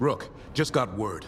Rook, just got word.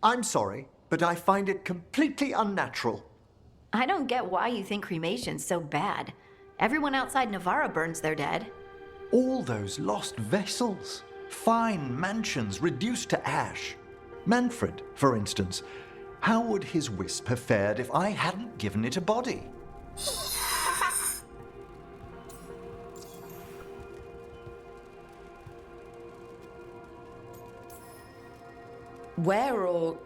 I'm sorry, but I find it completely unnatural. I don't get why you think cremation's so bad. Everyone outside Navarra burns their dead. All those lost vessels, fine mansions reduced to ash. Manfred, for instance, how would his wisp have fared if I hadn't given it a body? Where or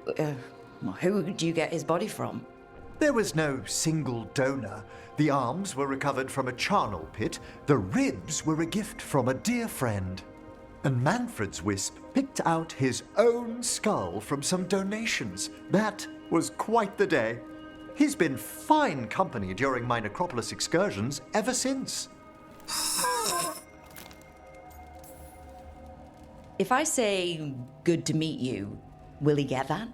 who do you get his body from? There was no single donor. The arms were recovered from a charnel pit. The ribs were a gift from a dear friend. And Manfred's wisp picked out his own skull from some donations. That was quite the day. He's been fine company during my necropolis excursions ever since. If I say, good to meet you, will he get that?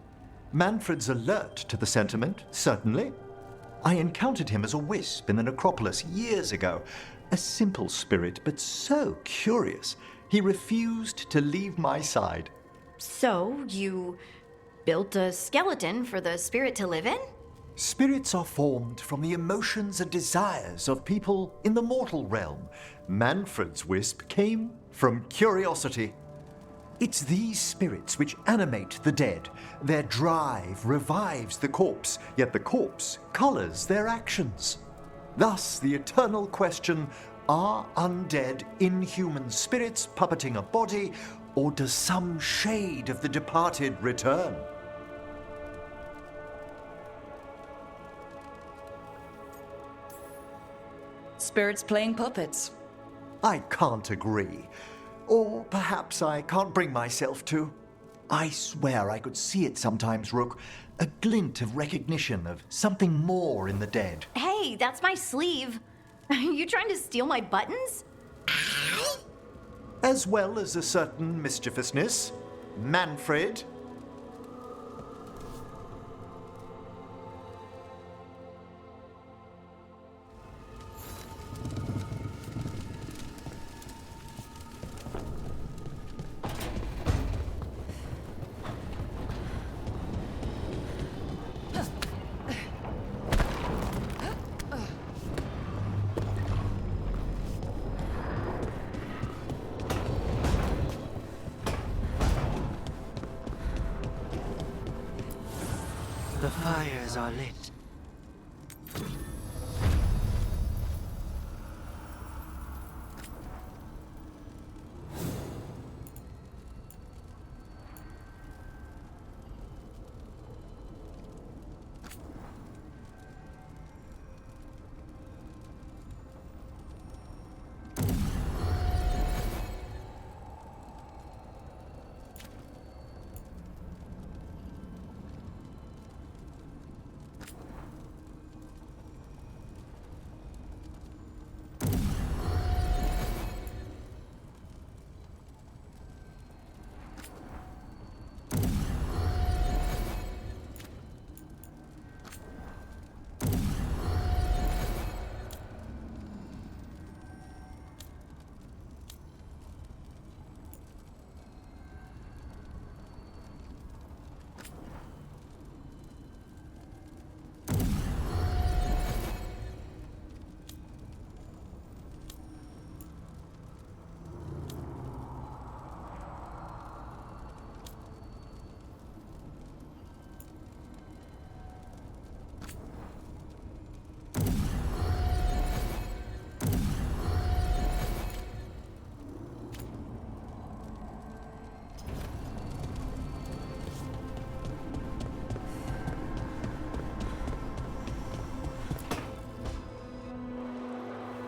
Manfred's alert to the sentiment, certainly. I encountered him as a wisp in the necropolis years ago. A simple spirit, but so curious. He refused to leave my side. So, you built a skeleton for the spirit to live in? Spirits are formed from the emotions and desires of people in the mortal realm. Manfred's wisp came from curiosity. It's these spirits which animate the dead. Their drive revives the corpse, yet the corpse colors their actions. Thus, the eternal question, are undead inhuman spirits puppeting a body, or does some shade of the departed return? Spirits playing puppets. I can't agree. Or perhaps I can't bring myself to. I swear I could see it sometimes, Rook. A glint of recognition of something more in the dead. Hey, that's my sleeve. Are you trying to steal my buttons? As well as a certain mischievousness. Manfred. The fires are lit.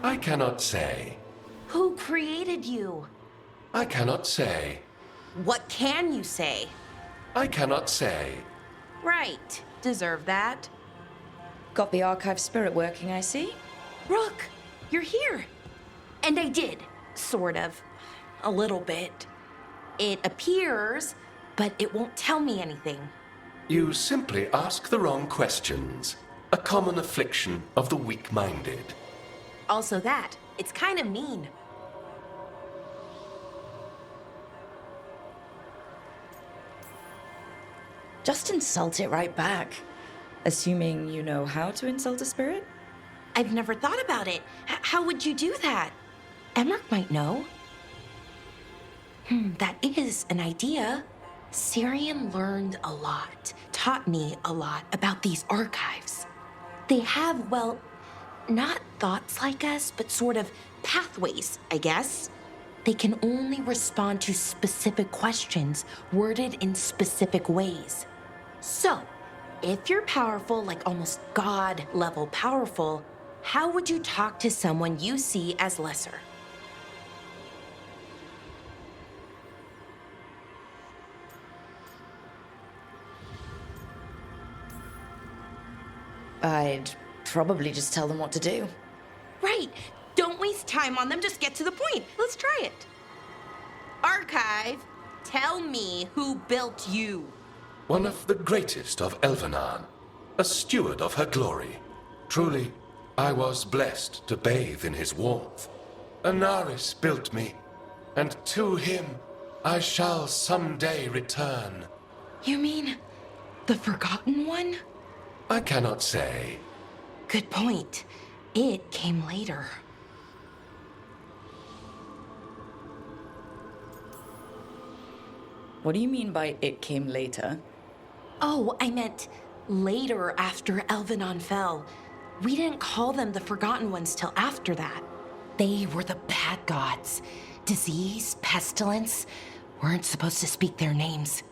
I cannot say. Who created you? I cannot say. What can you say? I cannot say. Right. Deserve that. Got the archive spirit working, I see. Rook, you're here. And I did. Sort of. A little bit. It appears, but it won't tell me anything. You simply ask the wrong questions. A common affliction of the weak-minded. Also that. It's kind of mean. Just insult it right back. Assuming you know how to insult a spirit? I've never thought about it. How would you do that? Emmerich might know. That is an idea. Syrian learned a lot, taught me a lot about these archives. They have, well, not thoughts like us, but sort of pathways, I guess. They can only respond to specific questions worded in specific ways. So, if you're powerful, like almost God-level powerful, how would you talk to someone you see as lesser? I'd probably just tell them what to do. Right. Don't waste time on them. Just get to the point. Let's try it. Archive, tell me who built you. One of the greatest of Elvenan. A steward of her glory. Truly, I was blessed to bathe in his warmth. Anaris built me, and to him I shall someday return. You mean the Forgotten One? I cannot say. Good point. It came later. What do you mean by it came later? Oh, I meant later after Elvenon fell. We didn't call them the Forgotten Ones till after that. They were the bad gods. Disease, pestilence, weren't supposed to speak their names.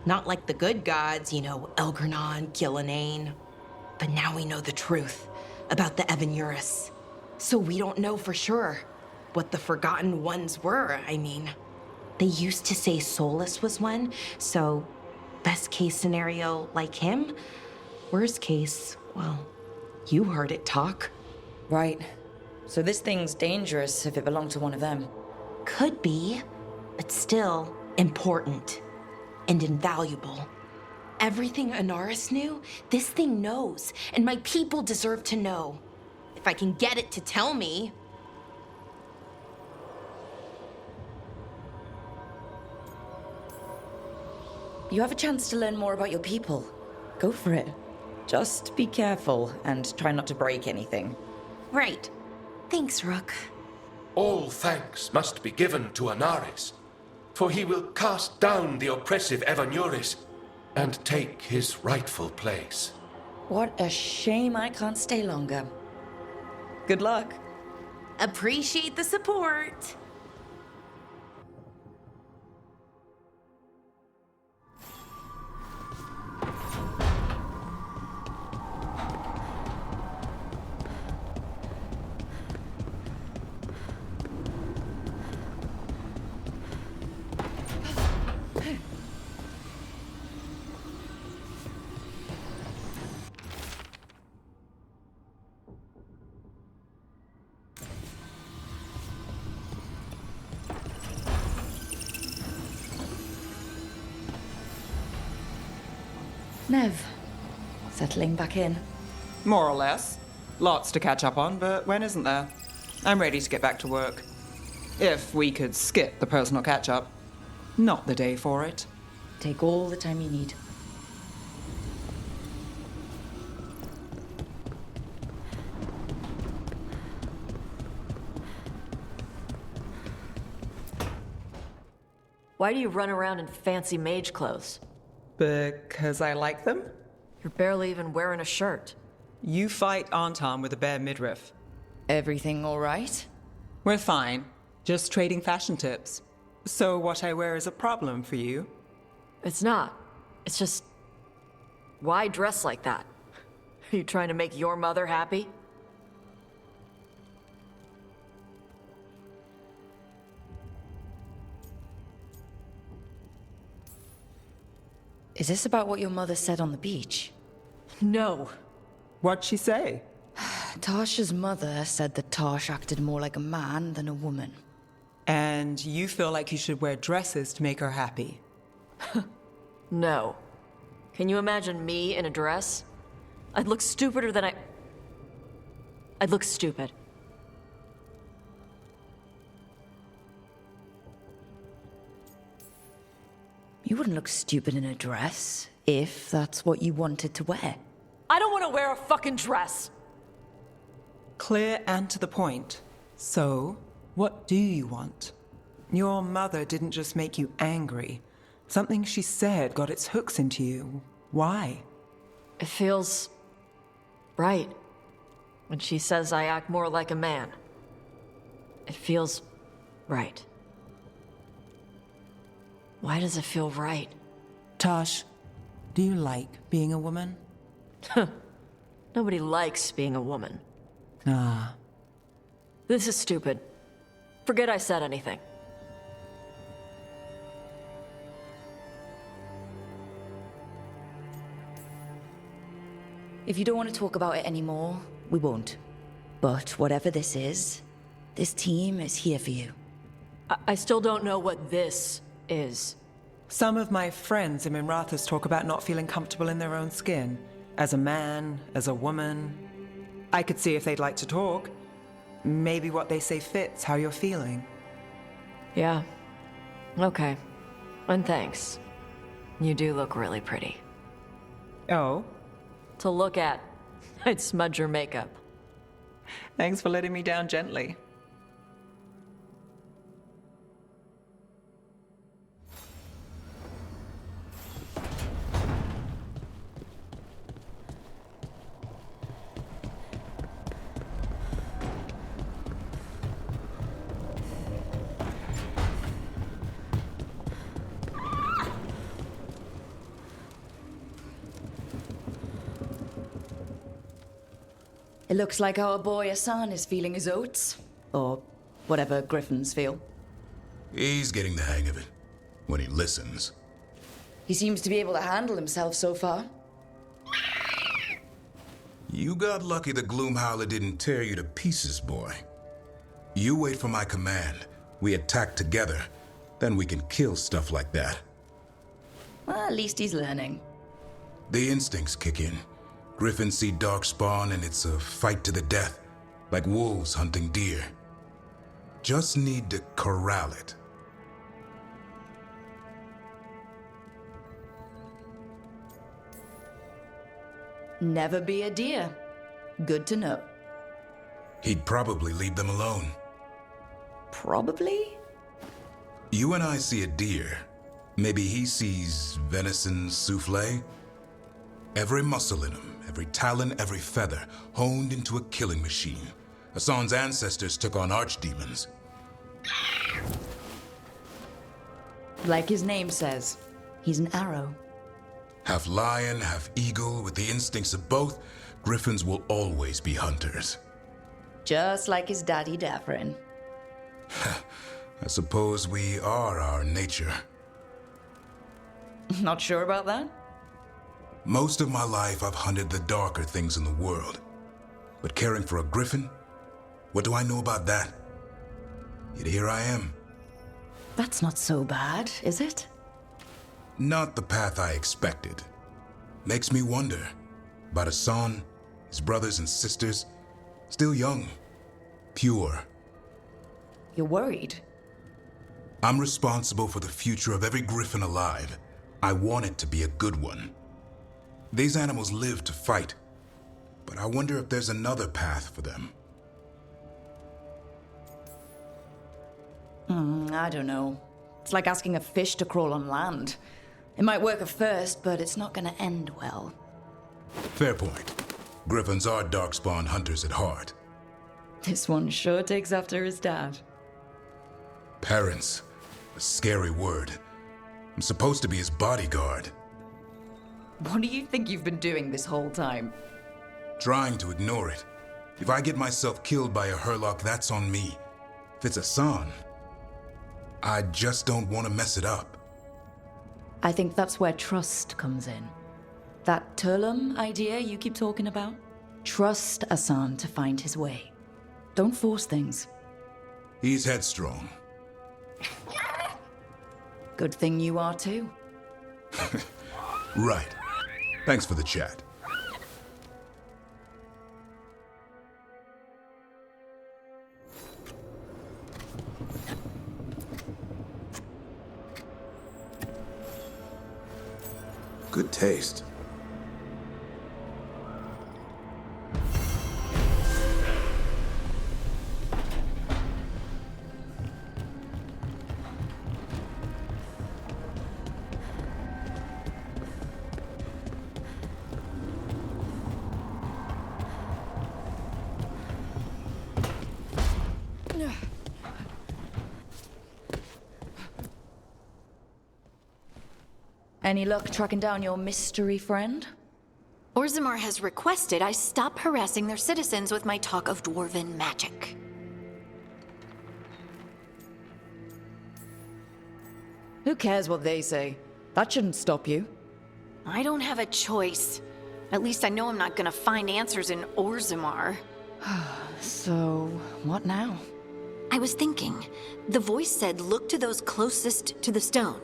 Not like the good gods, you know, Elgernon, Gillenane. But now we know the truth about the Evanurus. So we don't know for sure what the Forgotten Ones were, I mean. They used to say Solus was one, so best case scenario, like him. Worst case, well, you heard it talk. Right. So this thing's dangerous if it belonged to one of them. Could be, but still important and invaluable. Everything Anaris knew, this thing knows, and my people deserve to know. If I can get it to tell me. You have a chance to learn more about your people. Go for it. Just be careful and try not to break anything. Right. Thanks, Rook. All thanks must be given to Anaris, for he will cast down the oppressive Evanuris and take his rightful place. What a shame I can't stay longer. Good luck. Appreciate the support. Nev, settling back in. More or less. Lots to catch up on, but when isn't there? I'm ready to get back to work. If we could skip the personal catch-up. Not the day for it. Take all the time you need. Why do you run around in fancy mage clothes? Because I like them? You're barely even wearing a shirt. You fight Anton with a bare midriff. Everything all right? We're fine. Just trading fashion tips. So what I wear is a problem for you? It's not. It's just... Why dress like that? Are you trying to make your mother happy? Is this about what your mother said on the beach? No. What'd she say? Tasha's mother said that Tash acted more like a man than a woman. And you feel like you should wear dresses to make her happy? No. Can you imagine me in a dress? I'd look stupider than I'd look stupid. You wouldn't look stupid in a dress, if that's what you wanted to wear. I don't want to wear a fucking dress! Clear and to the point. So, what do you want? Your mother didn't just make you angry. Something she said got its hooks into you. Why? It feels... right. When she says I act more like a man. It feels... right. Why does it feel right? Tosh, do you like being a woman? Nobody likes being a woman. Ah. This is stupid. Forget I said anything. If you don't want to talk about it anymore, we won't. But whatever this is, this team is here for you. I still don't know what this is. Some of my friends in Minrathous talk about not feeling comfortable in their own skin. As a man, as a woman. I could see if they'd like to talk. Maybe what they say fits how you're feeling. Yeah. Okay. And thanks. You do look really pretty. Oh? To look at, I'd smudge your makeup. Thanks for letting me down gently. It looks like our boy Hassan is feeling his oats. Or whatever griffins feel. He's getting the hang of it. When he listens. He seems to be able to handle himself so far. You got lucky the Gloomhowler didn't tear you to pieces, boy. You wait for my command. We attack together. Then we can kill stuff like that. Well, at least he's learning. The instincts kick in. Griffins see darkspawn and it's a fight to the death. Like wolves hunting deer. Just need to corral it. Never be a deer. Good to know. He'd probably leave them alone. Probably? You and I see a deer. Maybe he sees venison souffle. Every muscle in him, every talon, every feather, honed into a killing machine. Hassan's ancestors took on archdemons. Like his name says, he's an arrow. Half lion, half eagle, with the instincts of both, griffins will always be hunters. Just like his daddy Davrin. I suppose we are our nature. Not sure about that? Most of my life I've hunted the darker things in the world. But caring for a griffin? What do I know about that? Yet here I am. That's not so bad, is it? Not the path I expected. Makes me wonder about Hassan, his brothers and sisters, still young, pure. You're worried? I'm responsible for the future of every griffin alive. I want it to be a good one. These animals live to fight, but I wonder if there's another path for them. I don't know. It's like asking a fish to crawl on land. It might work at first, but it's not gonna end well. Fair point. Griffins are darkspawn hunters at heart. This one sure takes after his dad. Parents. A scary word. I'm supposed to be his bodyguard. What do you think you've been doing this whole time? Trying to ignore it. If I get myself killed by a Hurlock, that's on me. If it's Hassan, I just don't want to mess it up. I think that's where trust comes in. That Turlum idea you keep talking about? Trust Hassan to find his way. Don't force things. He's headstrong. Good thing you are too. Right. Thanks for the chat. Good taste. Any luck tracking down your mystery friend? Orzammar has requested I stop harassing their citizens with my talk of dwarven magic. Who cares what they say? That shouldn't stop you. I don't have a choice. At least I know I'm not gonna find answers in Orzammar. So, what now? I was thinking, the voice said look to those closest to the stone.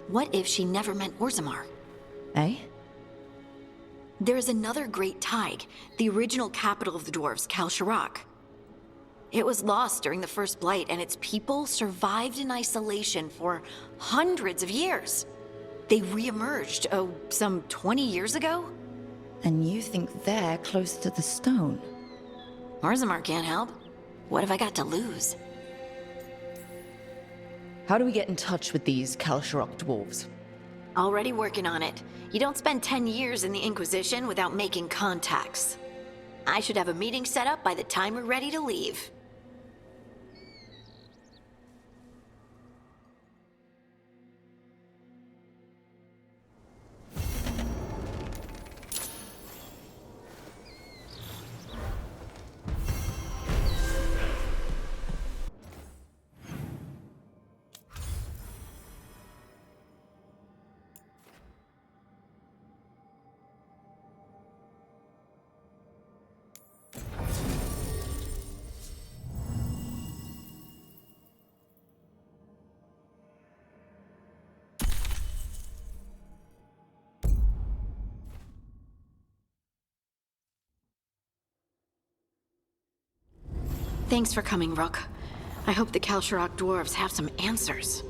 What if she never meant Orzammar? Eh? There is another great Tig, the original capital of the dwarves, Kal Shirak. It was lost during the First Blight, and its people survived in isolation for hundreds of years. They re-emerged, some 20 years ago? And you think they're close to the stone? Orzammar can't help. What have I got to lose? How do we get in touch with these Kal Shirak dwarves? Already working on it. You don't spend 10 years in the Inquisition without making contacts. I should have a meeting set up by the time we're ready to leave. Thanks for coming, Rook. I hope the Kalsharok dwarves have some answers.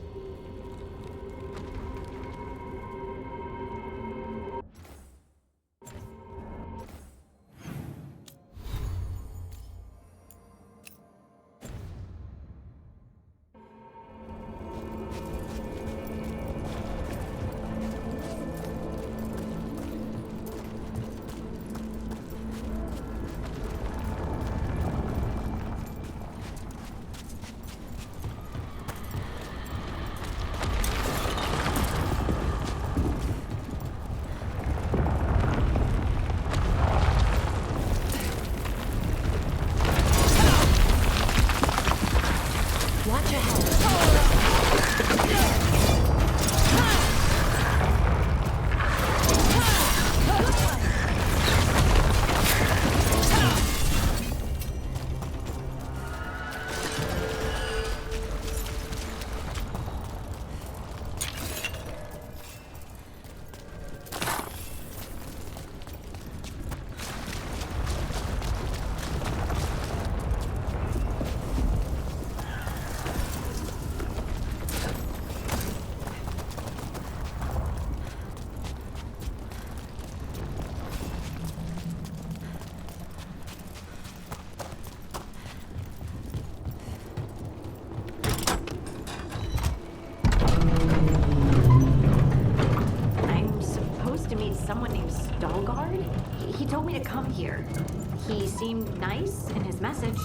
Someone named Veilguard? He told me to come here. He seemed nice in his message.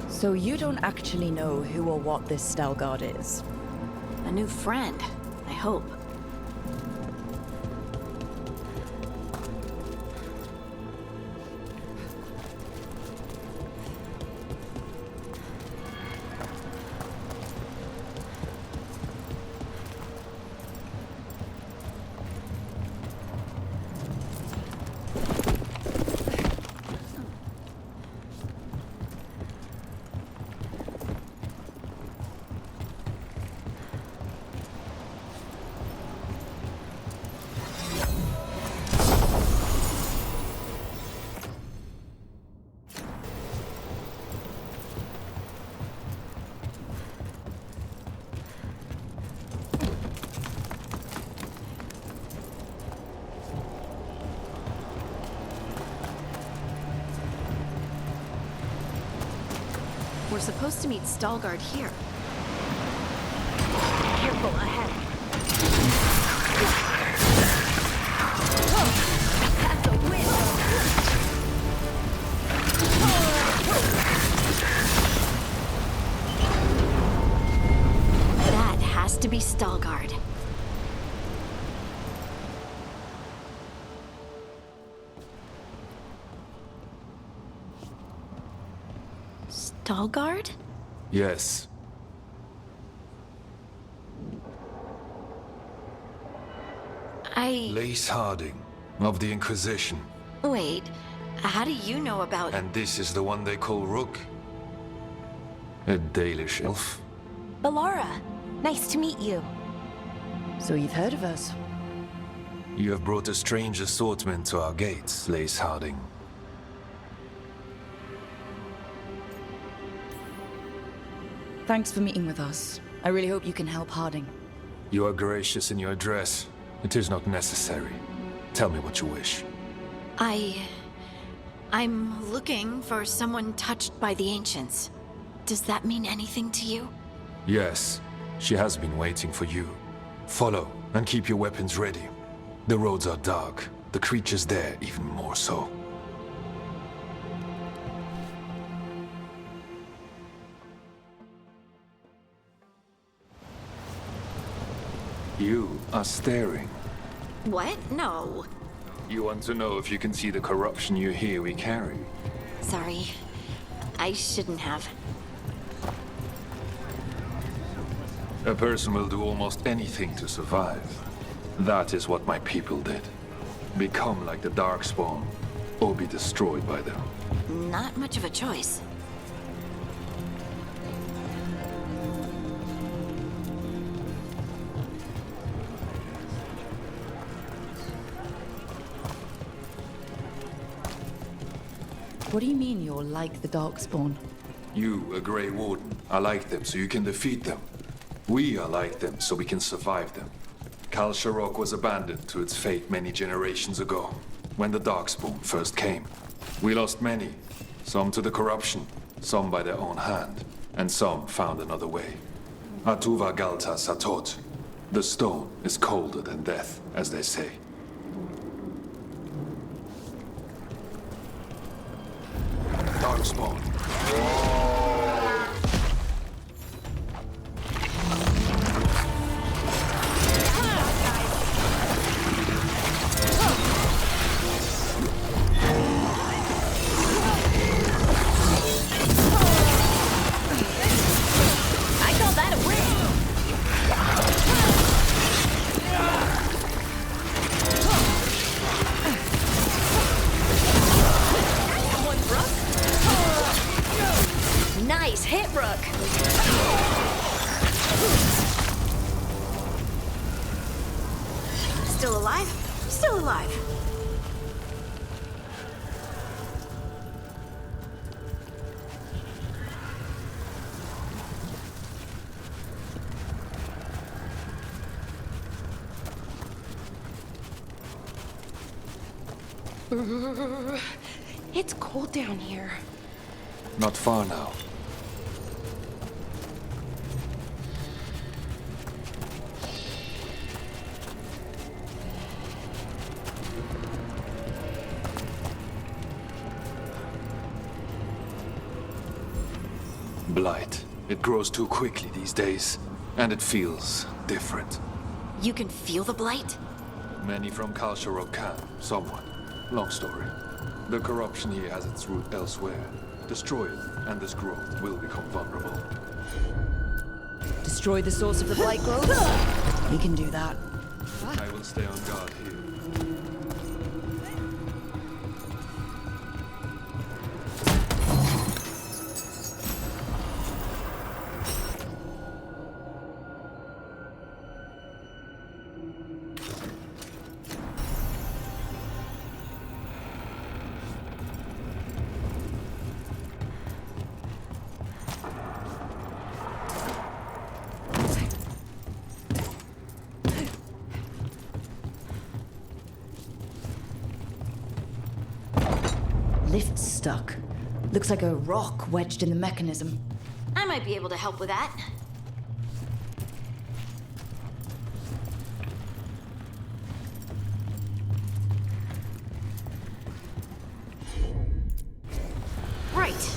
So you don't actually know who or what this Veilguard is? A new friend, I hope. We're supposed to meet Veilguard here. Careful ahead. That's a win! That has to be Veilguard. Veilguard? Yes. Lace Harding, of the Inquisition. Wait, how do you know about... And this is the one they call Rook? A Dalish elf? Balara, nice to meet you. So you've heard of us? You have brought a strange assortment to our gates, Lace Harding. Thanks for meeting with us. I really hope you can help Harding. You are gracious in your address. It is not necessary. Tell me what you wish. I'm looking for someone touched by the Ancients. Does that mean anything to you? Yes, she has been waiting for you. Follow, and keep your weapons ready. The roads are dark. The creatures there even more so. You are staring. What? No. You want to know if you can see the corruption you hear we carry? Sorry. I shouldn't have. A person will do almost anything to survive. That is what my people did. Become like the Darkspawn, or be destroyed by them. Not much of a choice. What do you mean you're like the Darkspawn? You, a Grey Warden, are like them so you can defeat them. We are like them so we can survive them. Kal Sharok was abandoned to its fate many generations ago, when the Darkspawn first came. We lost many, some to the corruption, some by their own hand, and some found another way. Atuva Galta Satot. The stone is colder than death, as they say. Darkspawn. Nice hit, Rook. Still alive? Still alive. It's cold down here. Not far now. Blight. It grows too quickly these days, and it feels different. You can feel the blight? Many from Kal Sharok can, somewhat. Long story. The corruption here has its root elsewhere. Destroy it, and this growth will become vulnerable. Destroy the source of the blight growth? We can do that. I will stay on guard here. Lift's stuck. Looks like a rock wedged in the mechanism. I might be able to help with that. Right.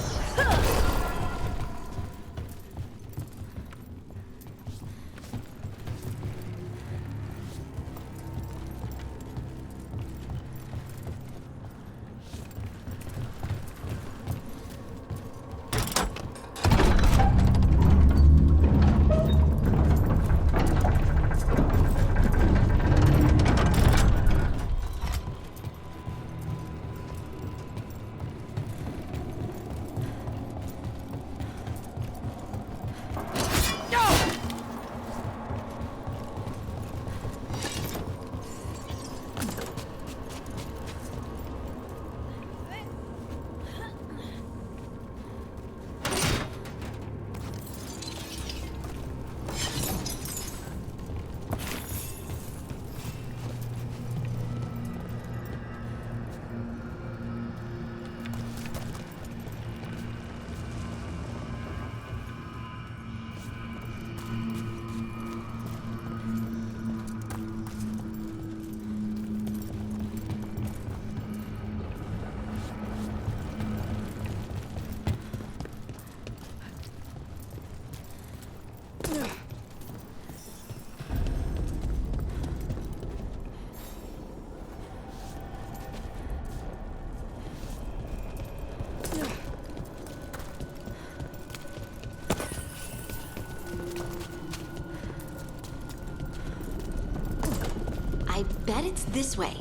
I bet it's this way.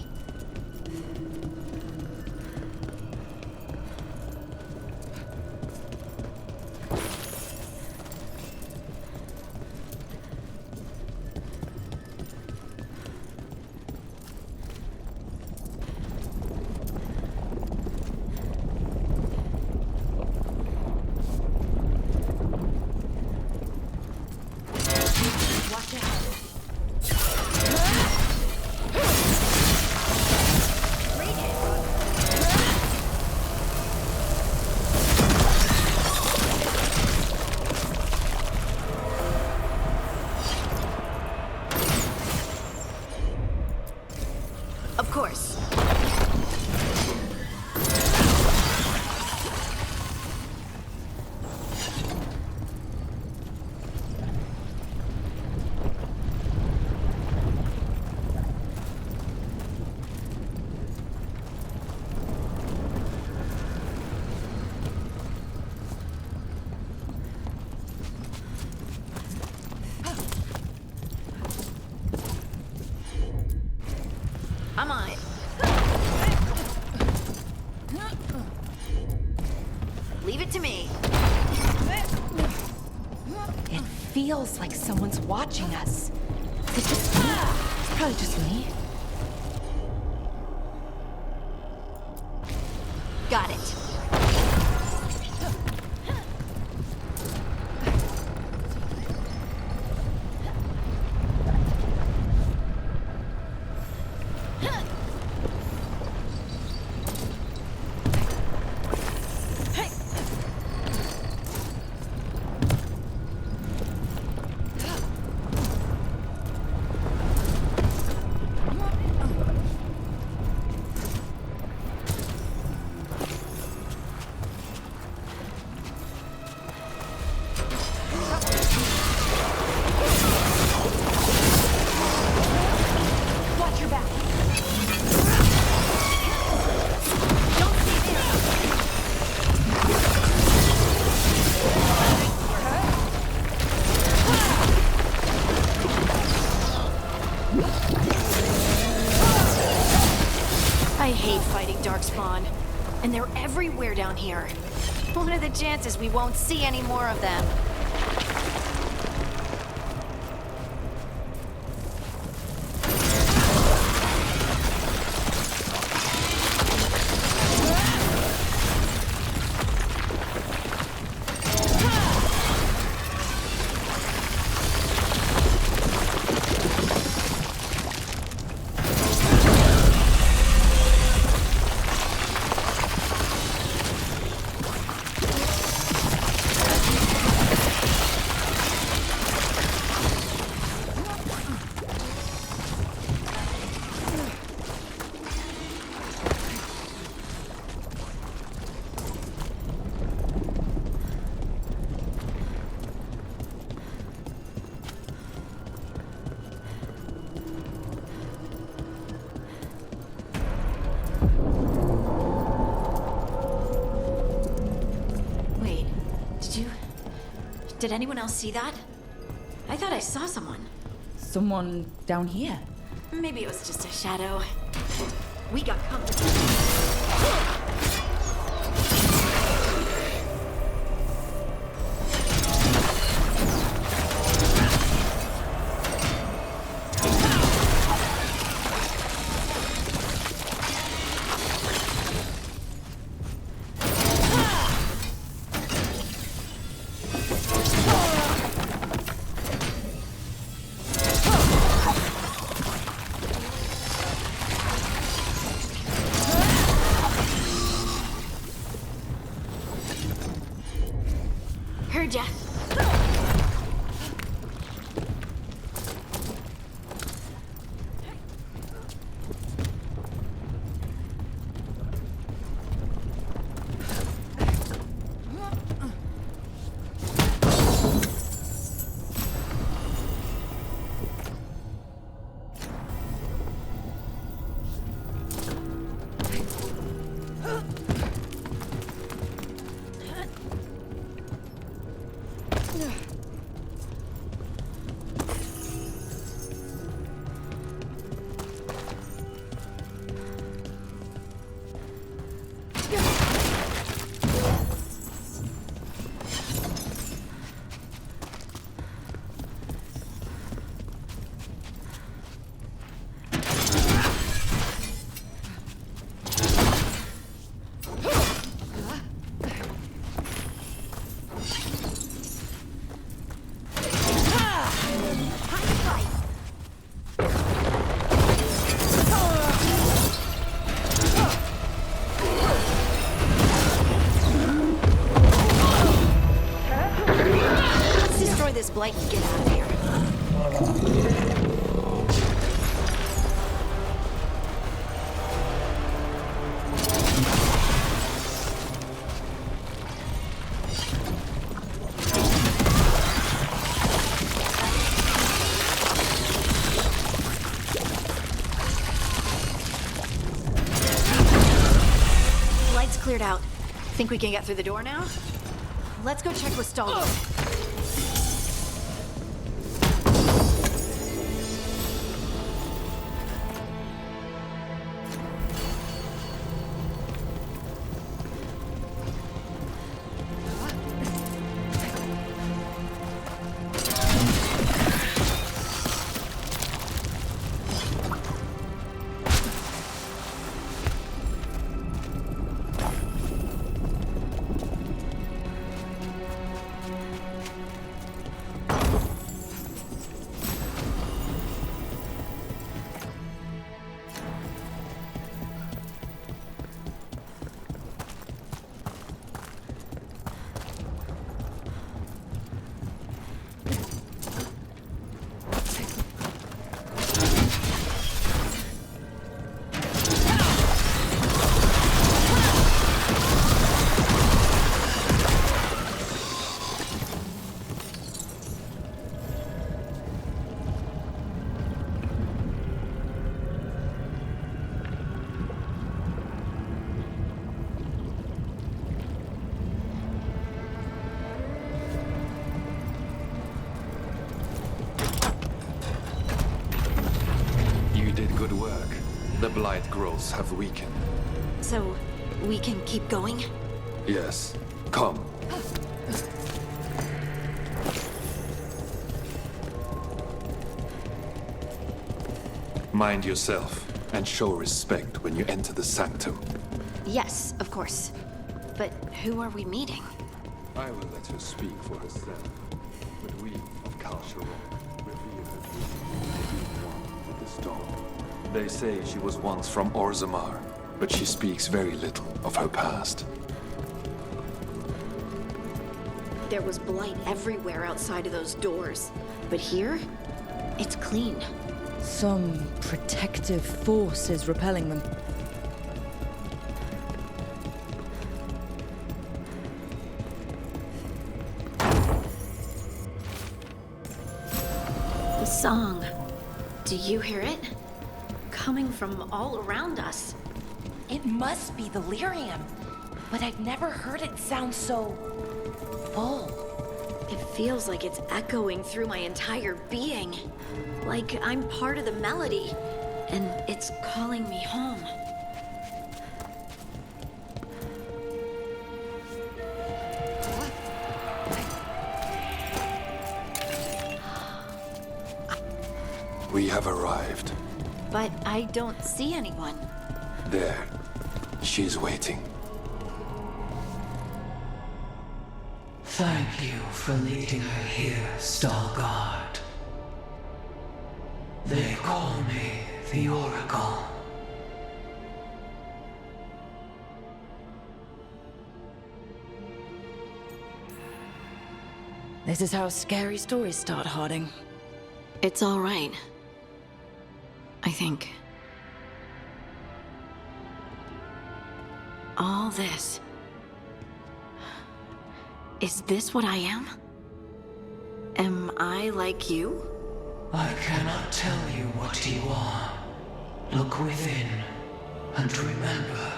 Leave it to me. It feels like someone's watching us. Is it just me? It's probably just me. Got it. I hate fighting Darkspawn, and they're everywhere down here. What are the chances we won't see any more of them? Did anyone else see that? I thought I saw someone. Someone down here? Maybe it was just a shadow. We got company. Heard ya. Blight and get out of here. Light's cleared out. Think we can get through the door now? Let's go check with Stalker. The blight growths have weakened. So, we can keep going? Yes. Come. Mind yourself, and show respect when you enter the sanctum. Yes, of course. But who are we meeting? I will let her speak for herself. But we of Kalsharon revere her being one with the storm. They say she was once from Orzammar, but she speaks very little of her past. There was blight everywhere outside of those doors. But here, it's clean. Some protective force is repelling them. The song. Do you hear it? Coming from all around us. It must be the lyrium, but I've never heard it sound so full. It feels like it's echoing through my entire being. Like I'm part of the melody, and it's calling me home. We have arrived. But I don't see anyone. There. She's waiting. Thank you for leading her here, Stalguard. They call me the Oracle. This is how scary stories start, Harding. It's all right. I think. All this. Is this what I am? Am I like you? I cannot tell you what you are. Look within and remember.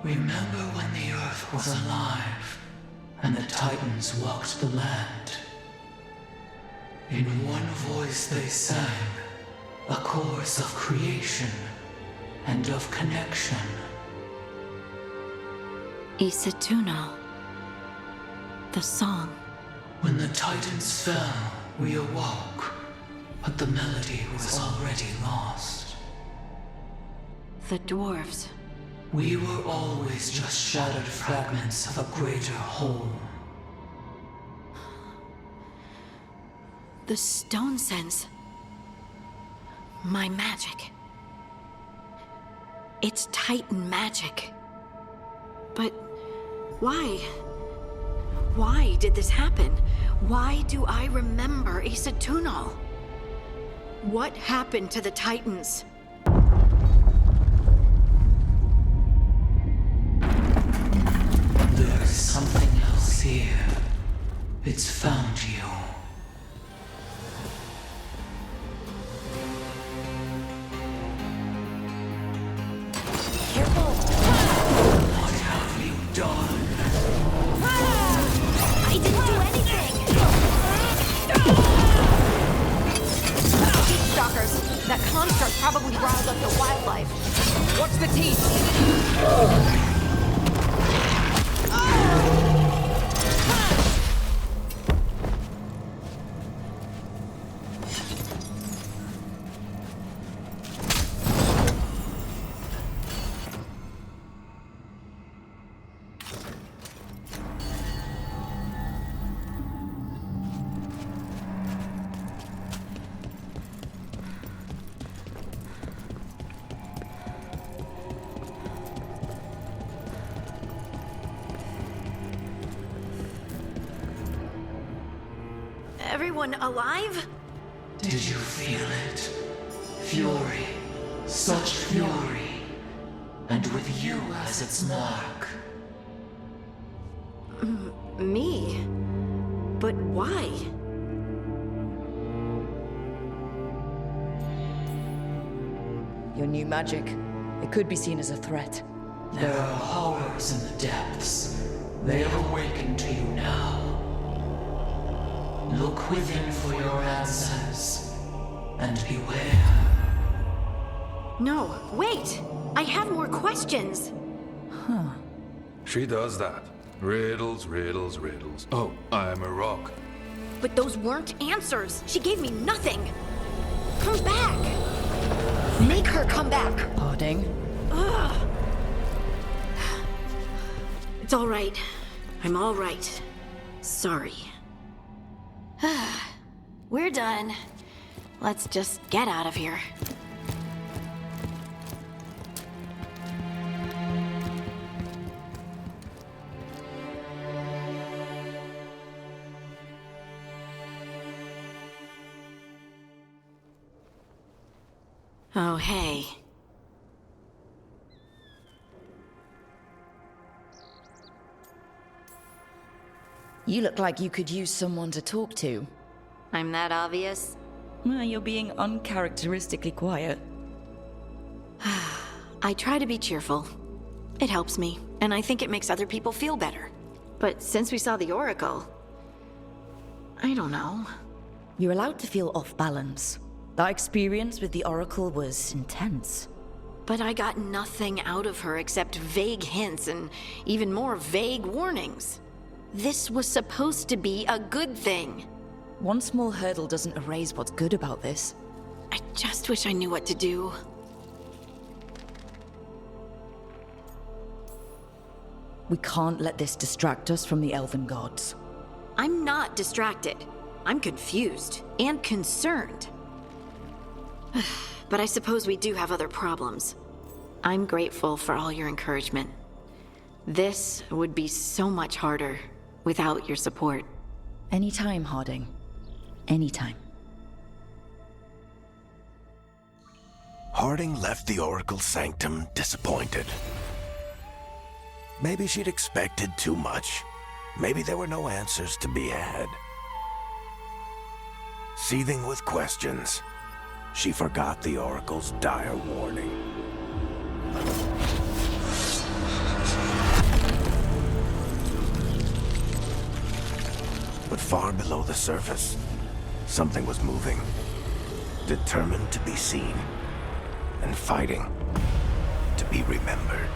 Remember when the earth was alive and the Titans walked the land. In one voice they sang a chorus of creation and of connection. Isatuno. The song. When the Titans fell, we awoke, but the melody was already lost. The dwarves. We were always just shattered fragments of a greater whole. The stone sense. My magic. It's Titan magic. But why? Why did this happen? Why do I remember Isatuno? What happened to the Titans? There's something else here. It's found you. Careful! What have you done? I didn't do anything! Heat stalkers! That construct probably riled up the wildlife. What's the teeth? Everyone alive? Did you feel it? Fury. Such fury. And with you as its mark. Me? But why? Your new magic. It could be seen as a threat. There are horrors in the depths. They have awakened to you now. Look within for your answers, and beware. No, wait! I have more questions! She does that. Riddles, riddles, riddles. Oh, I'm a rock. But those weren't answers! She gave me nothing! Come back! Make her come back! Harding. Ugh. It's all right. I'm all right. Sorry. We're done. Let's just get out of here. Oh, hey. You look like you could use someone to talk to. I'm that obvious? Well, you're being uncharacteristically quiet. I try to be cheerful. It helps me, and I think it makes other people feel better. But since we saw the Oracle, I don't know. You're allowed to feel off balance. That experience with the Oracle was intense. But I got nothing out of her except vague hints and even more vague warnings. This was supposed to be a good thing. One small hurdle doesn't erase what's good about this. I just wish I knew what to do. We can't let this distract us from the Elven gods. I'm not distracted. I'm confused and concerned. But I suppose we do have other problems. I'm grateful for all your encouragement. This would be so much harder without your support. Anytime, Harding. Anytime. Harding left the Oracle's sanctum disappointed. Maybe she'd expected too much. Maybe there were no answers to be had. Seething with questions, she forgot the Oracle's dire warning. But far below the surface, something was moving, determined to be seen, and fighting to be remembered.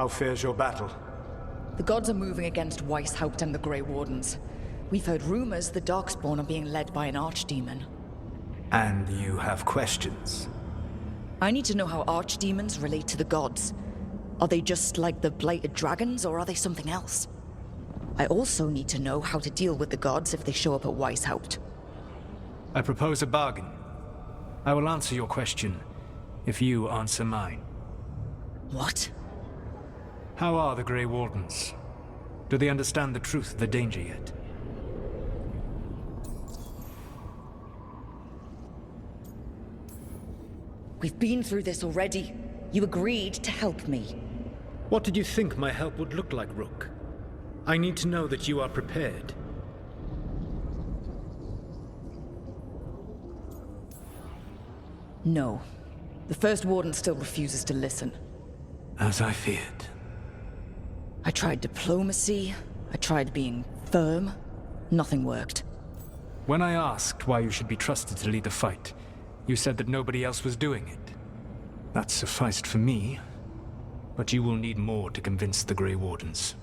How fares your battle? The gods are moving against Weishaupt and the Grey Wardens. We've heard rumors the Darkspawn are being led by an archdemon. And you have questions? I need to know how archdemons relate to the gods. Are they just like the blighted dragons, or are they something else? I also need to know how to deal with the gods if they show up at Weishaupt. I propose a bargain. I will answer your question if you answer mine. What? How are the Grey Wardens? Do they understand the truth of the danger yet? We've been through this already. You agreed to help me. What did you think my help would look like, Rook? I need to know that you are prepared. No. The First Warden still refuses to listen. As I feared. I tried diplomacy. I tried being firm. Nothing worked. When I asked why you should be trusted to lead the fight, you said that nobody else was doing it. That sufficed for me, but you will need more to convince the Grey Wardens.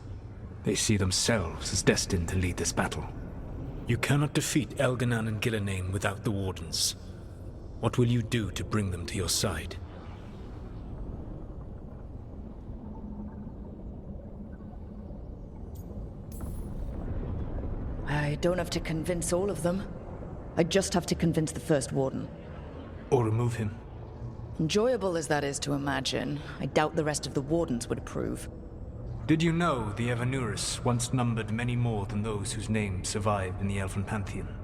They see themselves as destined to lead this battle. You cannot defeat Elganan and Gillenane without the Wardens. What will you do to bring them to your side? I don't have to convince all of them. I just have to convince the First Warden. Or remove him. Enjoyable as that is to imagine, I doubt the rest of the Wardens would approve. Did you know the Evanurus once numbered many more than those whose names survive in the Elven Pantheon?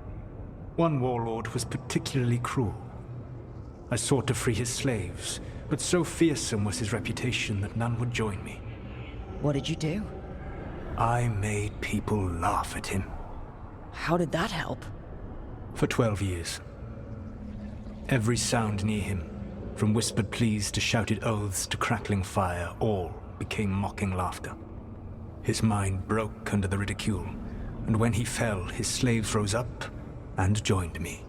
One warlord was particularly cruel. I sought to free his slaves, but so fearsome was his reputation that none would join me. What did you do? I made people laugh at him. How did that help? For 12 years. Every sound near him, from whispered pleas to shouted oaths to crackling fire, all became mocking laughter. His mind broke under the ridicule, and when he fell, his slaves rose up and joined me.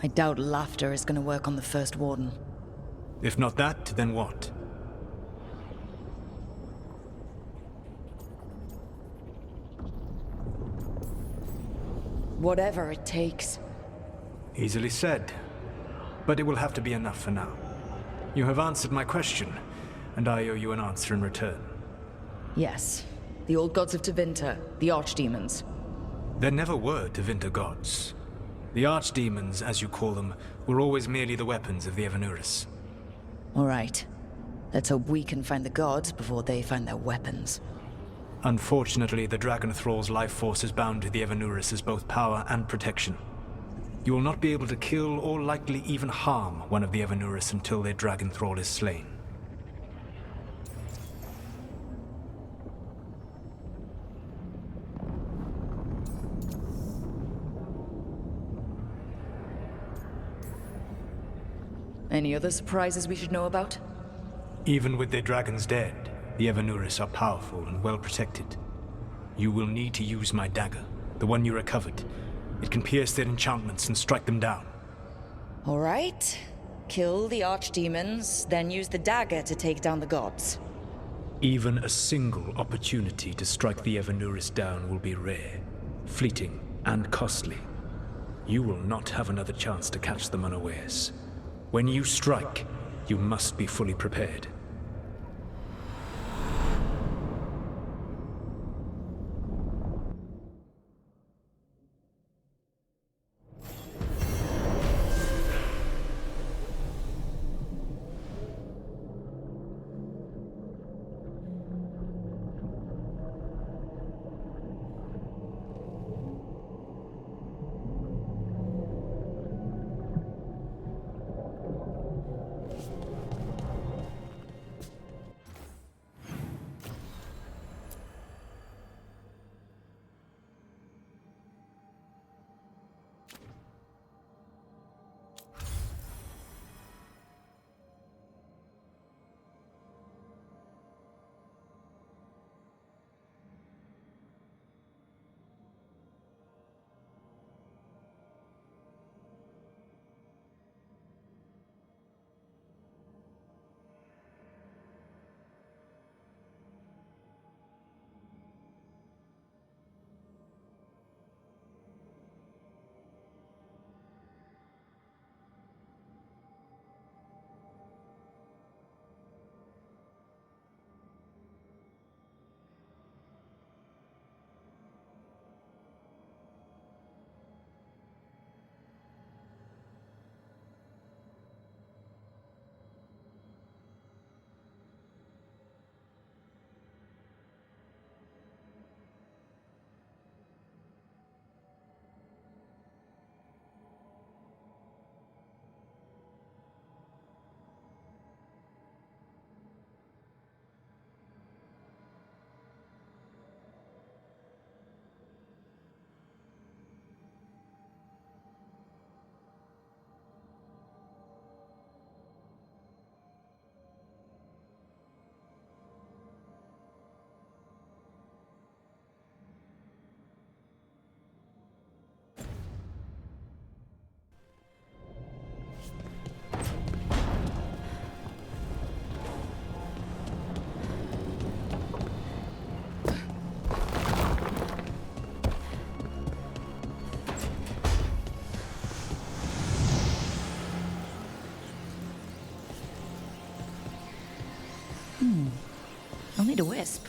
I doubt laughter is going to work on the First Warden. If not that, then what? Whatever it takes. Easily said, but it will have to be enough for now. You have answered my question, and I owe you an answer in return. Yes. The old gods of Tevinter, the archdemons. There never were Tevinter gods. The archdemons, as you call them, were always merely the weapons of the Evanurus. All right. Let's hope we can find the gods before they find their weapons. Unfortunately, the Dragon Thrall's life force is bound to the Evanurus as both power and protection. You will not be able to kill or likely even harm one of the Evanurus until their Dragon Thrall is slain. Any other surprises we should know about? Even with their dragons dead, the Evanurus are powerful and well protected. You will need to use my dagger, the one you recovered. It can pierce their enchantments and strike them down. All right. Kill the archdemons, then use the dagger to take down the gods. Even a single opportunity to strike the Evanurus down will be rare, fleeting, and costly. You will not have another chance to catch them unawares. When you strike, you must be fully prepared. need a wisp.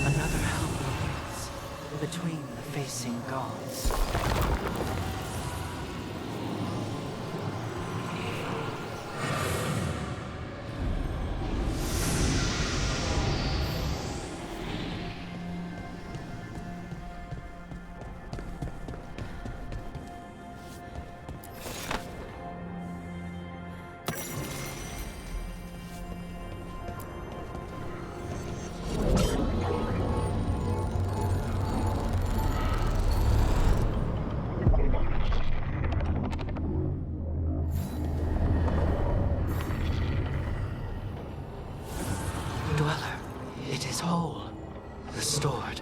Another helper waits between the facing gods. Dweller, it is whole, restored.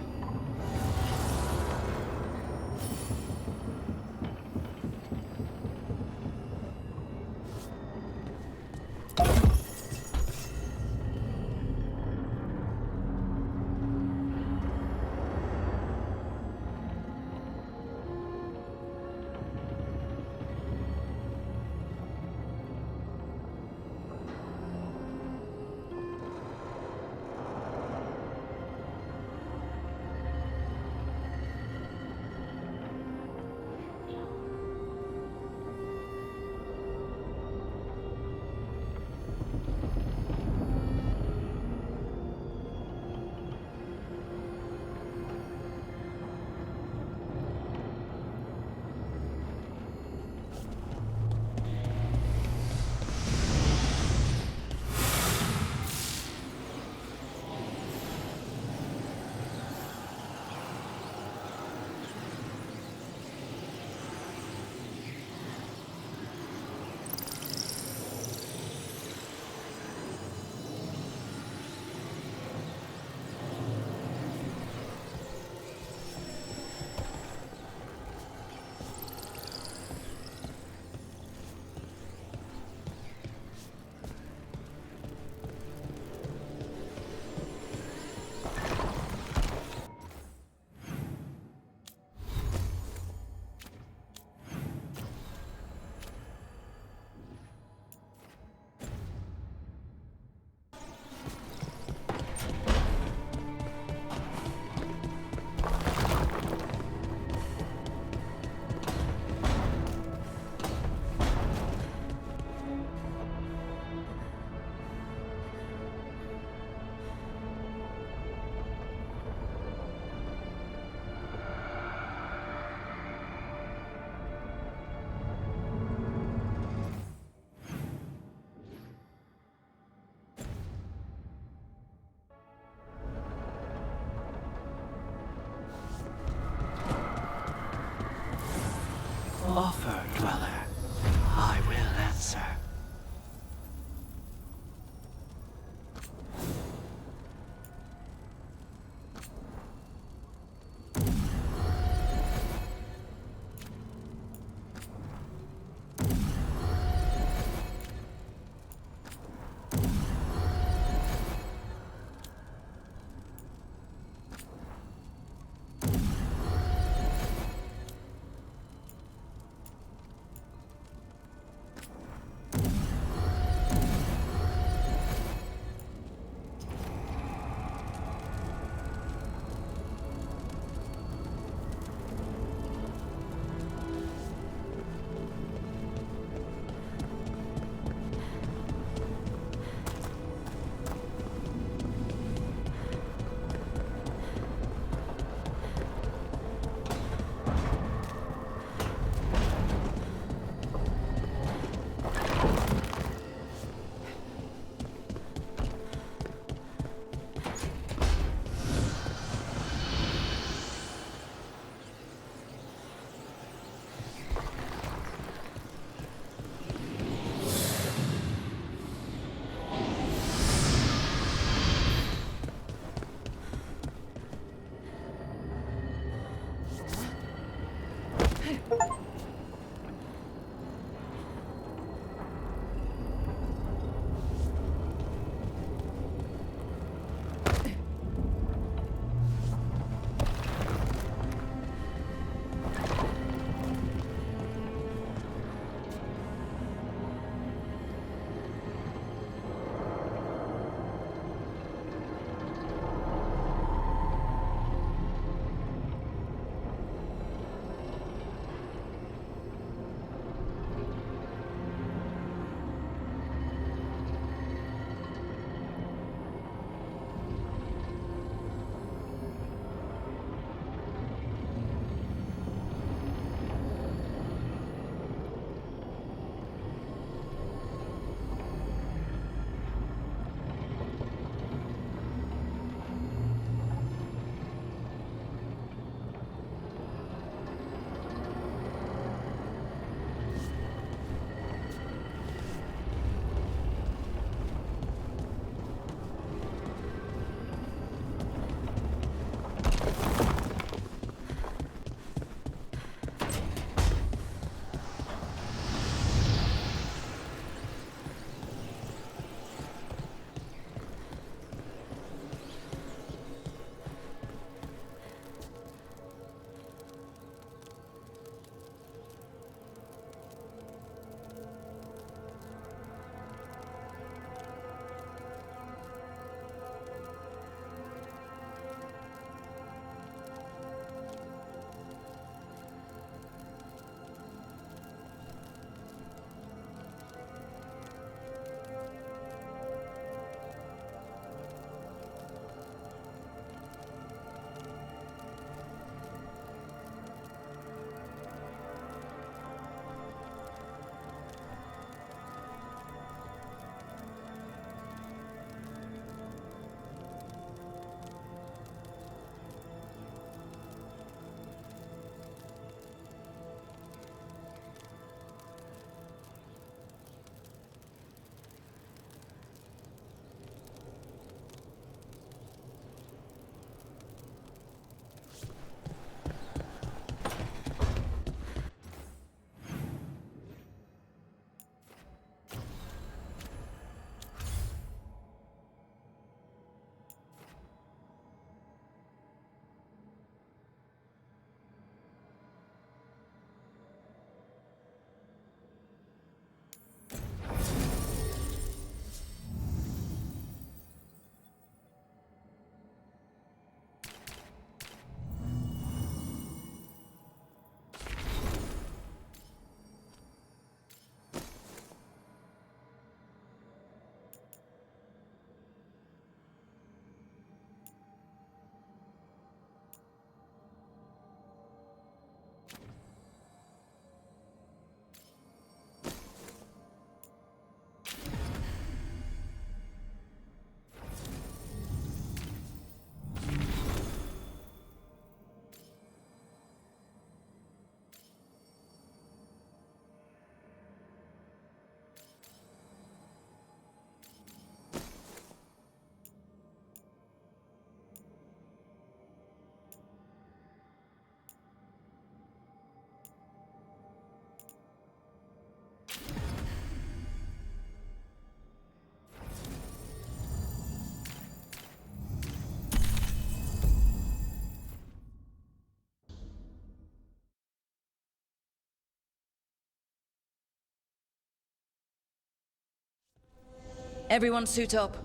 Everyone suit up.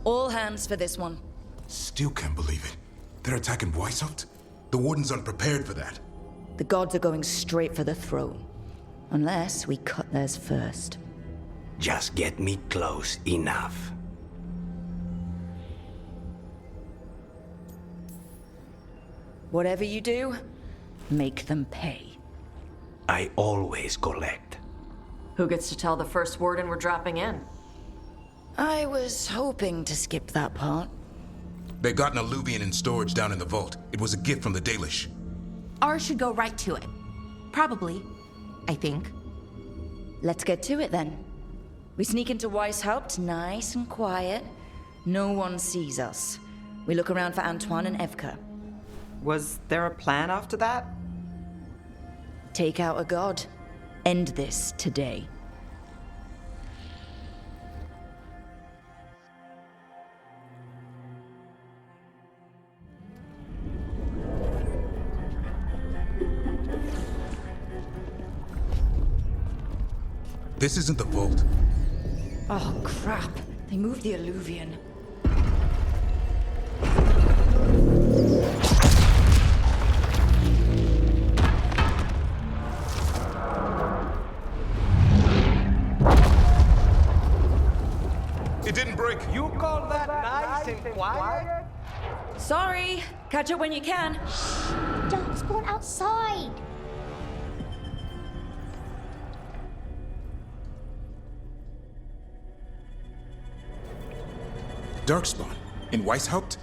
All hands for this one. Still can't believe it. They're attacking Weishaupt? The Wardens aren't prepared for that. The gods are going straight for the throne. Unless we cut theirs first. Just get me close enough. Whatever you do, make them pay. I always collect. Who gets to tell the first warden we're dropping in? I was hoping to skip that part. They got an alluvian in storage down in the vault. It was a gift from the Dalish. Ours should go right to it. Probably. I think. Let's get to it then. We sneak into Weishaupt, nice and quiet. No one sees us. We look around for Antoine and Evka. Was there a plan after that? Take out a god. End this today. This isn't the vault. Oh, crap. They moved the alluvian. It didn't break. You call that nice and quiet? Sorry. Catch up when you can. Don't spawn outside. Darkspawn? In Weishaupt?